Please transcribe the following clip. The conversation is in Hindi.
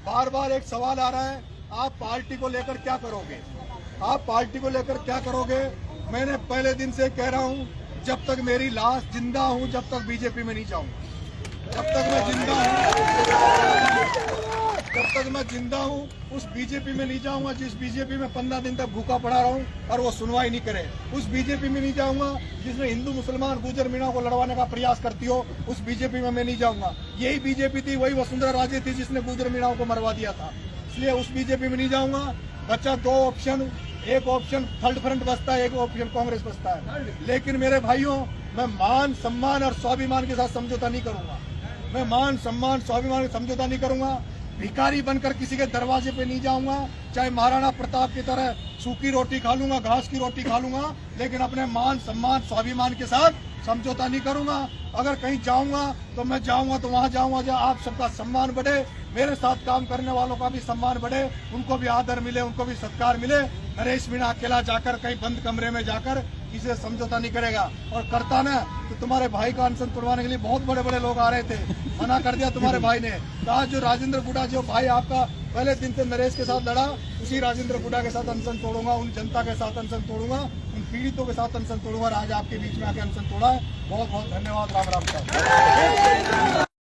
बार बार एक सवाल आ रहा है, आप पार्टी को लेकर क्या करोगे? आप पार्टी को लेकर क्या करोगे? मैंने पहले दिन से कह रहा हूं, जब तक मेरी लाश जिंदा हूं, जब तक बीजेपी में नहीं जाऊंगा। जब तक मैं जिंदा हूं, उस बीजेपी में नहीं जाऊंगा जिस बीजेपी में 15 दिन तक भूखा पड़ा रहा हूं और वो सुनवाई नहीं करे। उस बीजेपी में नहीं जाऊंगा जिसमें हिंदू मुसलमान गुजर मीणा को लड़वाने का प्रयास करती हो, उस बीजेपी में मैं नहीं जाऊंगा। यही बीजेपी थी, वही वसुंधरा राजे थी जिसने गुजर मीणाओं को मरवा दिया था, इसलिए उस बीजेपी में नहीं जाऊंगा। बच्चा दो ऑप्शन, एक ऑप्शन थर्ड फ्रंट बचता है, एक ऑप्शन कांग्रेस बचता है। लेकिन मेरे भाइयों, मैं मान सम्मान और स्वाभिमान के साथ समझौता नहीं करूंगा। मैं मान सम्मान स्वाभिमान का समझौता नहीं करूंगा। भिखारी बनकर किसी के दरवाजे पे नहीं जाऊंगा। चाहे महाराणा प्रताप की तरह सूखी रोटी खा लूंगा, घास की रोटी खा लूंगा, लेकिन अपने मान सम्मान स्वाभिमान के साथ समझौता नहीं करूंगा। अगर कहीं जाऊंगा तो मैं जाऊंगा तो वहां जाऊंगा जहां आप सबका सम्मान बढ़े, मेरे साथ काम करने वालों का भी सम्मान बढ़े, उनको भी आदर मिले, उनको भी सत्कार मिले। नरेश मीणा अकेला जाकर कहीं बंद कमरे में जाकर किसी से समझौता नहीं करेगा। और करता ना तो तुम्हारे भाई का अनशन तोड़वाने के लिए बहुत बड़े बड़े लोग आ रहे थे, मना कर दिया तुम्हारे भाई ने। कहा जो राजेंद्र गुडा, जो भाई आपका पहले दिन से नरेश के साथ लड़ा, उसी राजेंद्र गुडा के साथ अनशन तोड़ूंगा, उन जनता के साथ अनशन तोड़ूंगा, उन पीड़ितों के साथ अनशन तोड़ूंगा। आज आपके बीच में आके अनशन तोड़ा है। बहुत बहुत धन्यवाद। राम राम।